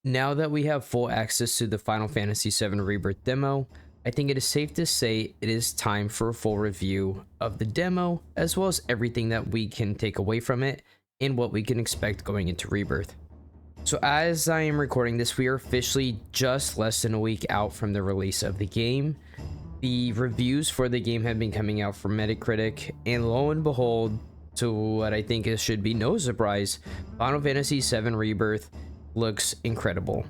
Now that we have full access to the Final Fantasy VII Rebirth demo, I think it is safe to say it is time for a full review of the demo, as well as everything that we can take away from it and what we can expect going into Rebirth. So as I am recording this, we are officially just less than a week out from the release of the game. The reviews for the game have been coming out from Metacritic, and lo and behold, to what I think should be no surprise, Final Fantasy VII Rebirth looks incredible.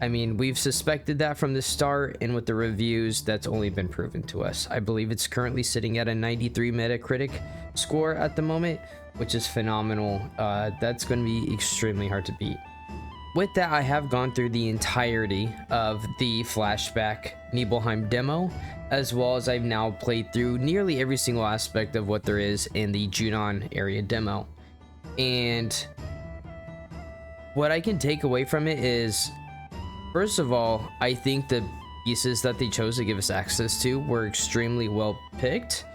I mean, we've suspected that from the start, and with the reviews, that's only been proven to us. I believe it's currently sitting at a 93 Metacritic score at the moment, which is phenomenal. That's going to be extremely hard to beat. With that, I have gone through the entirety of the flashback Nibelheim demo, as well as I've now played through nearly every single aspect of what there is in the Junon area demo. And what I can take away from it is, first of all, I think the pieces that they chose to give us access to were extremely well picked,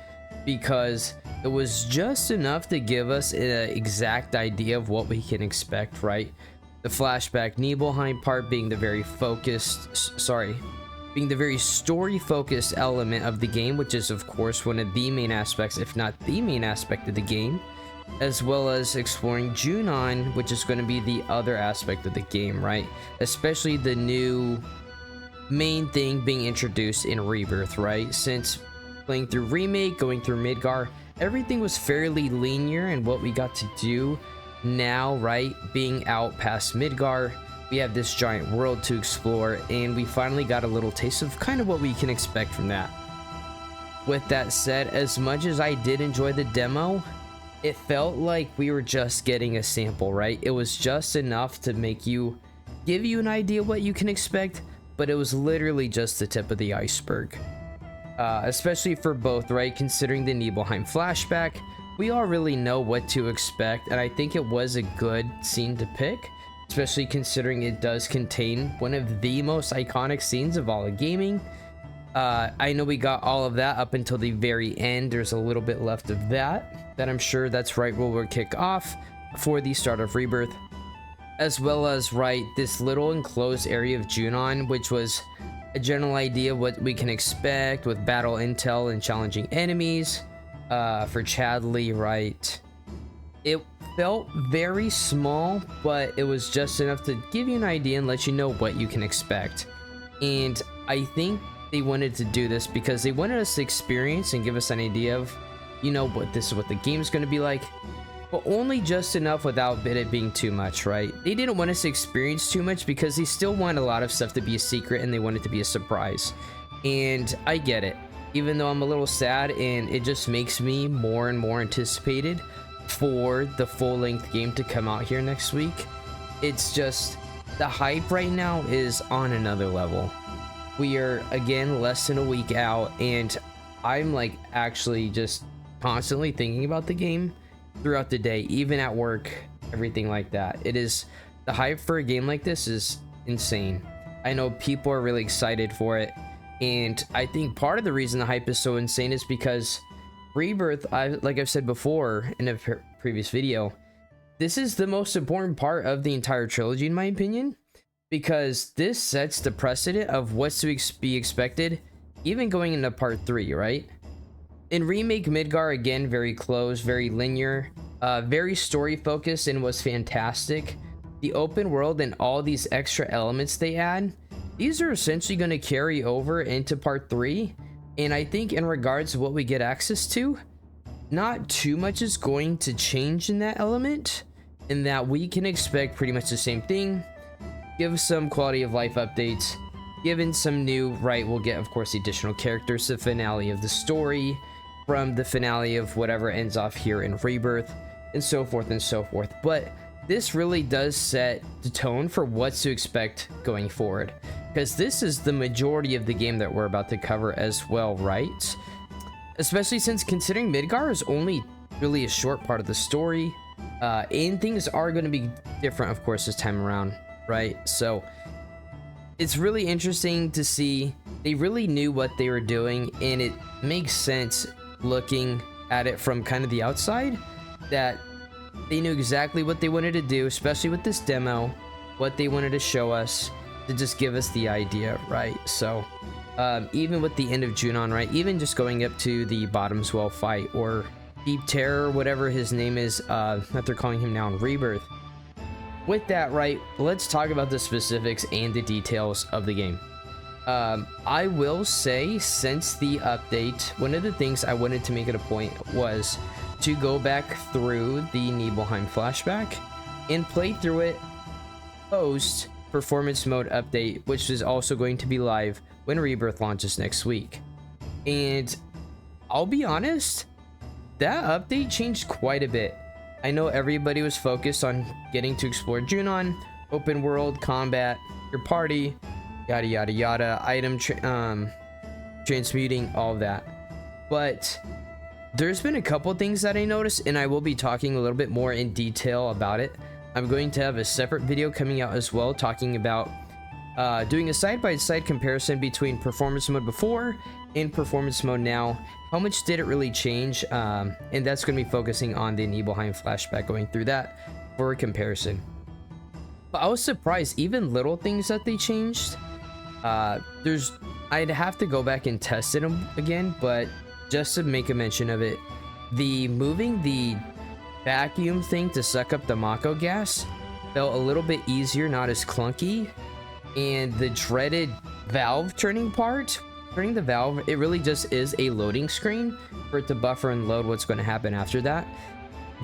because it was just enough to give us an exact idea of what we can expect, right? The flashback Nibelheim part being the very story-focused element of the game, which is of course one of the main aspects, if not the main aspect of the game, as well as exploring Junon, which is going to be the other aspect of the game, right? Especially the new main thing being introduced in Rebirth, right? Since playing through Remake, going through Midgar, everything was fairly linear, and what we got to do now, right, being out past Midgar, we have this giant world to explore, and we finally got a little taste of kind of what we can expect from that. With that said, as much as I did enjoy the demo, it felt like we were just getting a sample, right? It was just enough to give you an idea what you can expect, but it was literally just the tip of the iceberg. Especially for both, right? Considering the Nibelheim flashback, we all really know what to expect, and I think it was a good scene to pick, especially considering it does contain one of the most iconic scenes of all of gaming. I know we got all of that up until the very end. There's a little bit left of that I'm sure that's right where we'll kick off for the start of Rebirth, as well as, right, this little enclosed area of Junon, which was a general idea of what we can expect with battle intel and challenging enemies. For Chadley, right, it felt very small, but it was just enough to give you an idea and let you know what you can expect. And I think they wanted to do this because they wanted us to experience and give us an idea of, you know, what the game's going to be like, but only just enough without it being too much, right? They didn't want us to experience too much because they still want a lot of stuff to be a secret, and they want it to be a surprise. And I get it, even though I'm a little sad, and it just makes me more and more anticipated for the full-length game to come out here next week. It's just, the hype right now is on another level. We are, again, less than a week out, and I'm like actually just constantly thinking about the game throughout the day, even at work, everything like that. The hype for a game like this is insane. I know people are really excited for it, and I think part of the reason the hype is so insane is because Rebirth, like I've said before in a previous video, this is the most important part of the entire trilogy in my opinion, because this sets the precedent of what's to be expected even going into part 3, right? In Remake, Midgar, again, very close, very linear, very story focused, and was fantastic. The open world and all these extra elements they add, these are essentially going to carry over into part 3, and I think in regards to what we get access to, not too much is going to change in that element, in that we can expect pretty much the same thing. Give some quality of life updates, given some new, right, we'll get of course the additional characters, the finale of the story from the finale of whatever ends off here in Rebirth, and so forth and so forth. But this really does set the tone for what's to expect going forward, because this is the majority of the game that we're about to cover as well, right? Especially since considering Midgar is only really a short part of the story, and things are going to be different of course this time around, right? So it's really interesting to see they really knew what they were doing, and it makes sense looking at it from kind of the outside that they knew exactly what they wanted to do, especially with this demo, what they wanted to show us to just give us the idea, right? So even with the end of Junon, right, even just going up to the Bottomswell fight, or Deep Terror, whatever his name is, that they're calling him now in Rebirth. With that, right, let's talk about the specifics and the details of the game. I will say, since the update, one of the things I wanted to make it a point was to go back through the Nibelheim flashback and play through it post performance mode update, which is also going to be live when Rebirth launches next week. And I'll be honest, that update changed quite a bit. I know everybody was focused on getting to explore Junon, open world, combat, your party, yada yada yada, item transmuting, all of that. But there's been a couple things that I noticed, and I will be talking a little bit more in detail about it. I'm going to have a separate video coming out as well, talking about doing a side-by-side comparison between performance mode before and performance mode now. How much did it really change? And that's going to be focusing on the Nibelheim flashback, going through that for a comparison. But I was surprised, even little things that they changed. I'd have to go back and test it again, but just to make a mention of it, the moving the vacuum thing to suck up the Mako gas felt a little bit easier, not as clunky. And the dreaded valve turning the valve, it really just is a loading screen for it to buffer and load what's going to happen after that.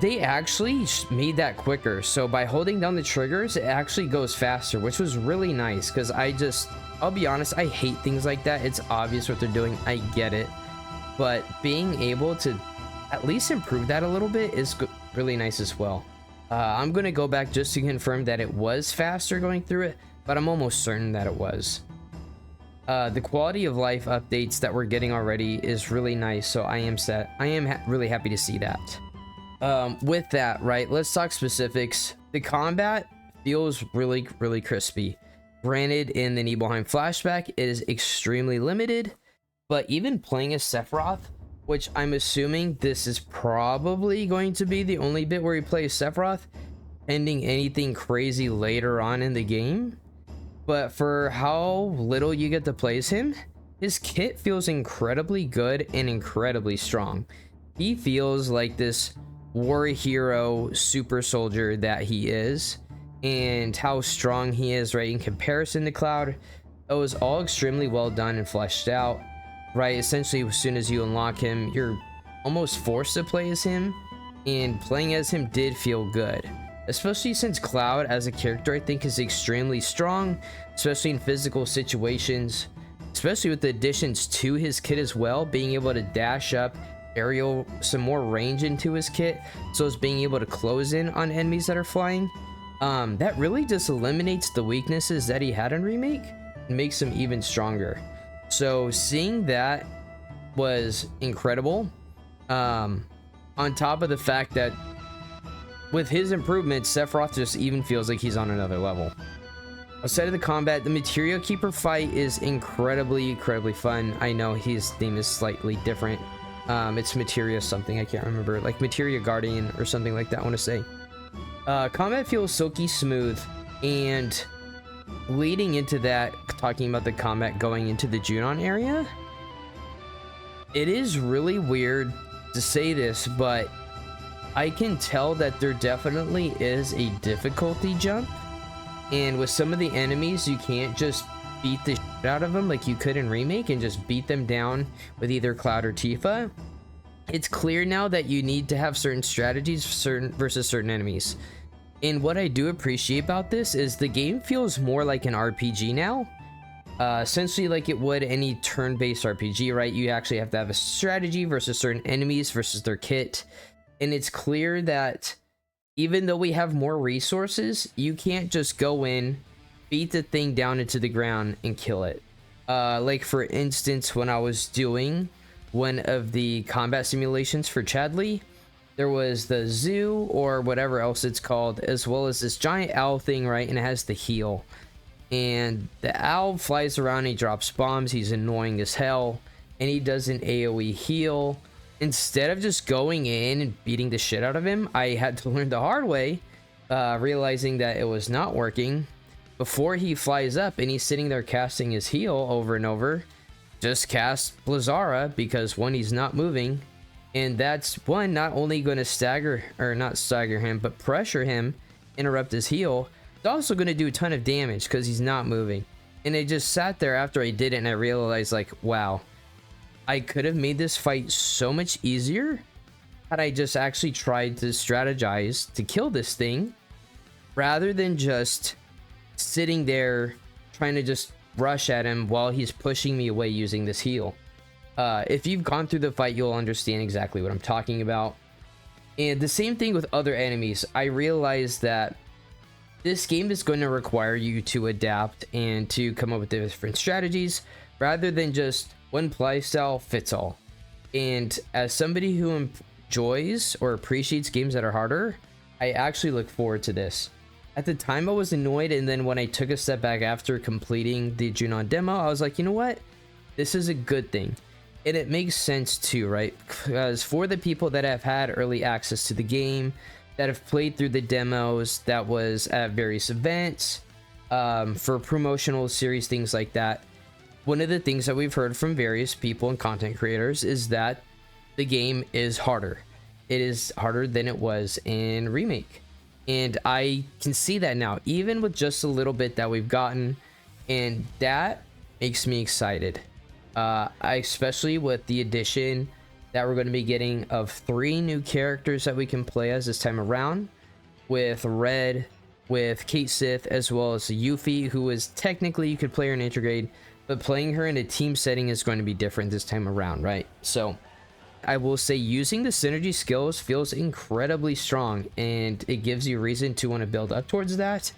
They actually made that quicker, so by holding down the triggers, it actually goes faster, which was really nice. Because I'll be honest, I hate things like that. It's obvious what they're doing, I get it, but being able to at least improve that a little bit is really nice as well. I'm going to go back just to confirm that it was faster going through it, but I'm almost certain that it was. The quality of life updates that we're getting already is really nice, so I am really happy to see that. With that, right, let's talk specifics. The combat feels really, really crispy. Granted, in the Nibelheim flashback, it is extremely limited, but even playing as Sephiroth, which I'm assuming this is probably going to be the only bit where you play as Sephiroth, pending anything crazy later on in the game. But for how little you get to play as him, his kit feels incredibly good and incredibly strong. He feels like this war hero super soldier that he is, and how strong he is, right, in comparison to Cloud. It was all extremely well done and fleshed out, right? Essentially, as soon as you unlock him, you're almost forced to play as him, and playing as him did feel good. Especially since Cloud as a character, I think, is extremely strong, especially in physical situations, especially with the additions to his kit as well, being able to dash up, aerial, some more range into his kit, so as being able to close in on enemies that are flying. That really just eliminates the weaknesses that he had in Remake and makes him even stronger. So seeing that was incredible, on top of the fact that with his improvements, Sephiroth just even feels like he's on another level. Outside of the combat, the Materia Keeper fight is incredibly fun. I know his name is slightly different. It's Materia something, I can't remember, like Materia Guardian or something like that, I want to say. Combat feels silky smooth, and leading into that, talking about the combat going into the Junon area, it is really weird to say this, but I can tell that there definitely is a difficulty jump, and with some of the enemies, you can't just beat the shit out of them like you could in Remake and just beat them down with either Cloud or Tifa. It's clear now that you need to have certain strategies versus certain enemies. And what I do appreciate about this is the game feels more like an RPG now. Essentially like it would any turn-based RPG, right? You actually have to have a strategy versus certain enemies versus their kit. And it's clear that even though we have more resources, you can't just go in, beat the thing down into the ground, and kill it. Like for instance, when I was doing one of the combat simulations for Chadley, there was the zoo or whatever else it's called, as well as this giant owl thing, right? And it has the heal. And the owl flies around and he drops bombs. He's annoying as hell. And he does an AoE heal. Instead of just going in and beating the shit out of him, I had to learn the hard way, realizing that it was not working. before he flies up and he's sitting there casting his heal over and over, just cast Blizzara, because one, he's not moving, and that's one, not only going to stagger, or not stagger him, but pressure him, interrupt his heal. It's also going to do a ton of damage because he's not moving. And I just sat there after I did it and I realized, like, wow, I could have made this fight so much easier had I just actually tried to strategize to kill this thing, rather than just sitting there trying to just rush at him while he's pushing me away using this heal. If you've gone through the fight, you'll understand exactly what I'm talking about. And the same thing with other enemies. I realized that this game is going to require you to adapt and to come up with different strategies rather than just one playstyle fits all. And as somebody who enjoys or appreciates games that are harder, I actually look forward to this. At the time, I was annoyed, and then when I took a step back after completing the Junon demo, I was like, you know what? This is a good thing. And it makes sense too, right? Because for the people that have had early access to the game, that have played through the demos, that was at various events, for promotional series, things like that, one of the things that we've heard from various people and content creators is that the game is harder. It is harder than it was in Remake. And I can see that now, even with just a little bit that we've gotten, and that makes me excited. Especially with the addition that we're going to be getting of 3 new characters that we can play as this time around, with Red, with Kate Sith, as well as Yuffie, who is technically, you could play her in Intergrade, but playing her in a team setting is going to be different this time around, right? So I will say using the synergy skills feels incredibly strong, and it gives you reason to want to build up towards that,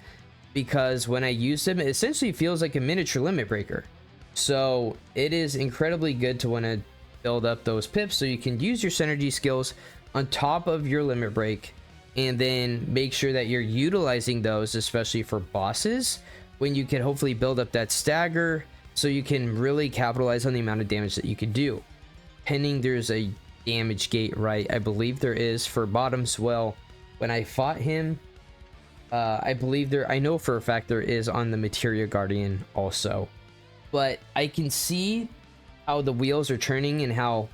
because when I use them, it essentially feels like a miniature limit breaker. So it is incredibly good to want to build up those pips so you can use your synergy skills on top of your limit break, and then make sure that you're utilizing those, especially for bosses, when you can hopefully build up that stagger so you can really capitalize on the amount of damage that you can do. Pending there's a damage gate, right? I believe there is for Bottoms. Well, when I fought him, I believe there, I know for a fact there is on the Materia Guardian also. But I can see how the wheels are turning and how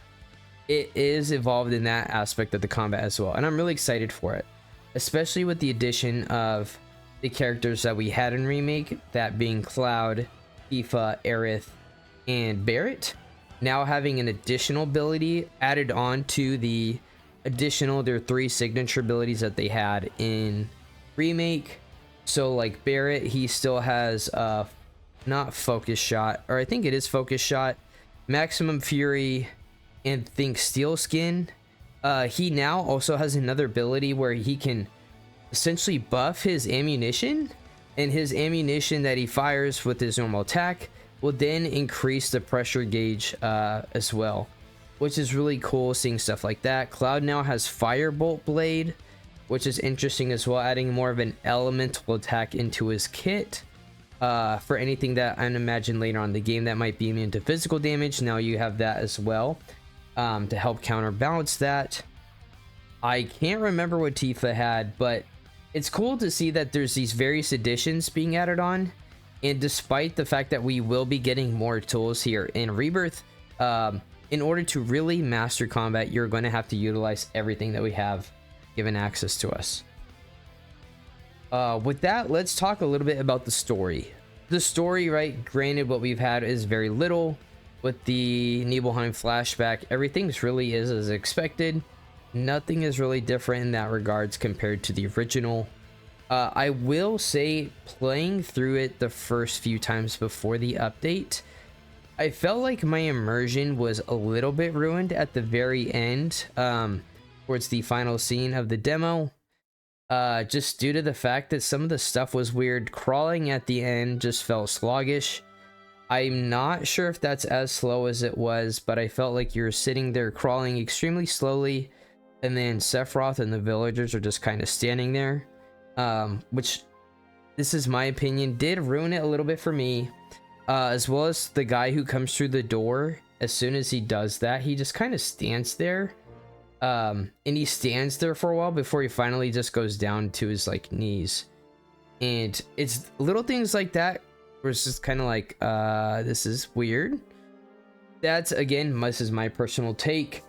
it is evolved in that aspect of the combat as well. And I'm really excited for it, especially with the addition of the characters that we had in Remake, that being Cloud, Tifa, Aerith, and Barret. Now having an additional ability added on to the additional, their 3 signature abilities that they had in Remake. So like Barret, he still has not Focus Shot, or I think it is Focus Shot, Maximum Fury, and think Steel Skin. He now also has another ability where he can essentially buff his ammunition, and his ammunition that he fires with his normal attack will then increase the pressure gauge as well, which is really cool seeing stuff like that. Cloud now has Firebolt Blade, which is interesting as well, adding more of an elemental attack into his kit. For anything that I imagine later on in the game that might be immune to physical damage, now you have that as well, to help counterbalance that. I can't remember what Tifa had, but it's cool to see that there's these various additions being added on. And despite the fact that we will be getting more tools here in Rebirth, in order to really master combat, you're going to have to utilize everything that we have given access to us. With that, let's talk a little bit about the story. The story, right, granted what we've had is very little. With the Nibelheim flashback, everything's really is as expected. Nothing is really different in that regards compared to the original. I will say, playing through it the first few times before the update, I felt like my immersion was a little bit ruined at the very end, towards the final scene of the demo. Just due to the fact that some of the stuff was weird. Crawling at the end just felt sluggish. I'm not sure if that's as slow as it was, but I felt like you're sitting there crawling extremely slowly, and then Sephiroth and the villagers are just kind of standing there, which, this is my opinion, did ruin it a little bit for me, as well as the guy who comes through the door. As soon as he does that, he just kind of stands there, and he stands there for a while before he finally just goes down to his like knees. And it's little things like that where it's just kind of like, this is weird. That's, again, this is my personal take,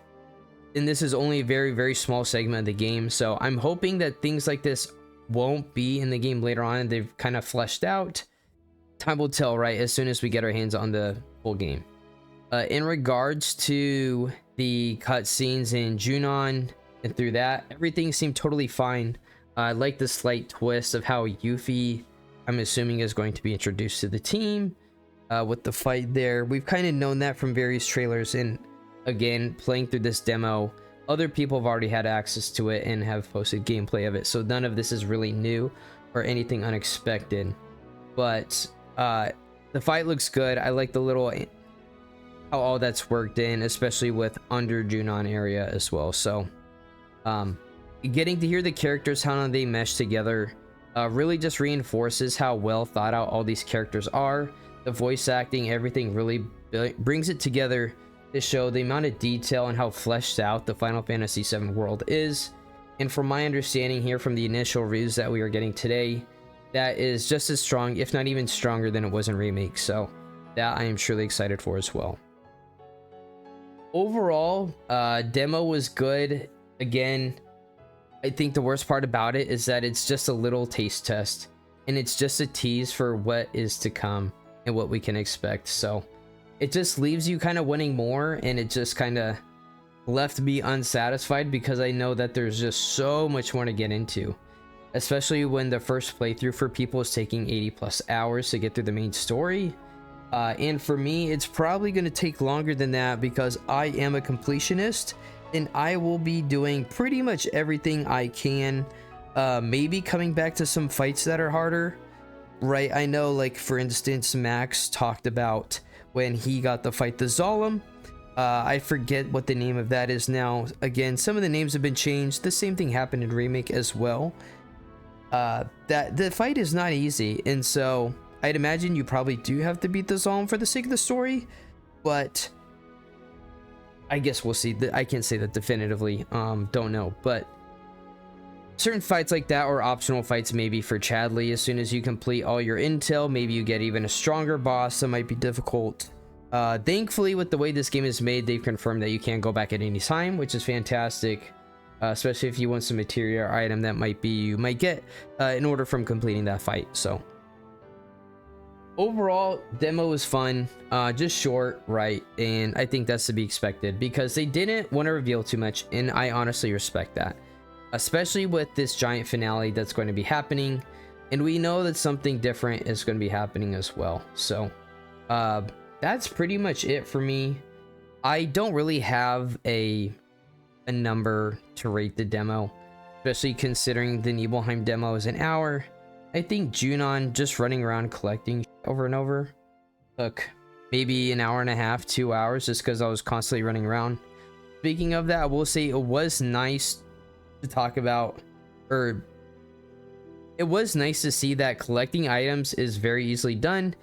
and this is only a very, very small segment of the game, so I'm hoping that things like this won't be in the game later on. They've kind of fleshed out. Time will tell, right, as soon as we get our hands on the full game. In regards to the cutscenes in Junon and through that, everything seemed totally fine. I like the slight twist of how Yuffie, I'm assuming, is going to be introduced to the team with the fight there. We've kind of known that from various trailers, and again, playing through this demo, other people have already had access to it and have posted gameplay of it, so none of this is really new or anything unexpected. But the fight looks good. I like the little how all that's worked in, especially with under Junon area as well. So getting to hear the characters, how they mesh together, really just reinforces how well thought out all these characters are. The voice acting, everything really brings it together to show the amount of detail and how fleshed out the Final Fantasy VII world is. And from my understanding here from the initial reviews that we are getting today, that is just as strong, if not even stronger, than it was in Remake. So that I am truly excited for as well. Overall, demo was good. Again, I think the worst part about it is that it's just a little taste test, and it's just a tease for what is to come and what we can expect. So it just leaves you kind of wanting more, and it just kind of left me unsatisfied because I know that there's just so much more to get into, especially when the first playthrough for people is taking 80+ hours to get through the main story. And for me, it's probably going to take longer than that because I am a completionist, and I will be doing pretty much everything I can. Maybe coming back to some fights that are harder, right? I know, like, for instance, Max talked about when he got to fight the Zalem. I forget what the name of that is now. Again, some of the names have been changed. The same thing happened in Remake as well. That the fight is not easy, and so I'd imagine you probably do have to beat the Zalem for the sake of the story, but I guess we'll see. I can't say that definitively. Don't know, but certain fights like that, or optional fights maybe for Chadley, as soon as you complete all your intel, maybe you get even a stronger boss that might be difficult. Thankfully, with the way this game is made, they've confirmed that you can go back at any time, which is fantastic, especially if you want some material or item that you might get in order from completing that fight. So overall, demo was fun, just short, right? And I think that's to be expected because they didn't want to reveal too much, and I honestly respect that, especially with this giant finale that's going to be happening, and we know that something different is going to be happening as well. So that's pretty much it for me. I don't really have a number to rate the demo, especially considering the Nibelheim demo is an hour. I think Junon, just running around collecting over and over, took maybe an hour and a half, 2 hours, just because I was constantly running around. Speaking of that, I will say it was nice to talk about, or it was nice to see that collecting items is very easily done.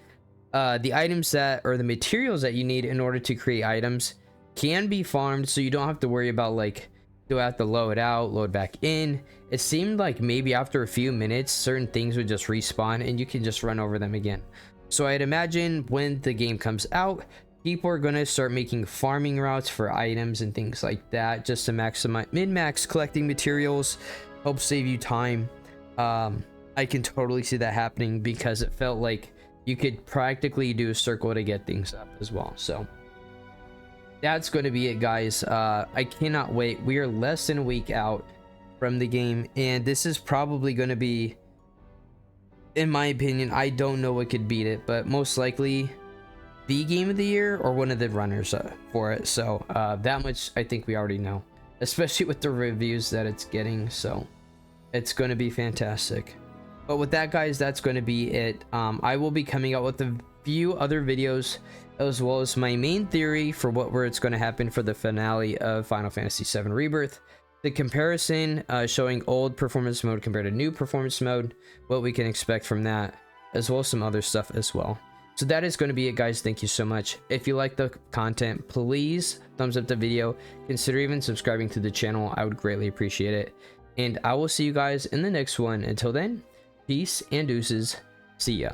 The items that, or the materials that you need in order to create items, can be farmed, so you don't have to worry about, like, do I have to load out, load back in. It seemed like maybe after a few minutes certain things would just respawn and you can just run over them again. So I'd imagine when the game comes out, people are going to start making farming routes for items and things like that, just to maximize min-max collecting materials, help save you time. I can totally see that happening because it felt like you could practically do a circle to get things up as well. So that's going to be it, guys. I cannot wait. We are less than a week out from the game, and this is probably going to be, in my opinion, I don't know what could beat it, but most likely the game of the year or one of the runners for it. So that much I think we already know, especially with the reviews that it's getting. So it's going to be fantastic. But with that, guys, that's going to be it. I will be coming out with a few other videos, as well as my main theory for where it's going to happen for the finale of Final Fantasy VII Rebirth. The comparison, showing old performance mode compared to new performance mode, what we can expect from that, as well as some other stuff as well. So that is going to be it, guys. Thank you so much. If you like the content, please thumbs up the video. Consider even subscribing to the channel. I would greatly appreciate it. And I will see you guys in the next one. Until then, Peace and deuces. See ya.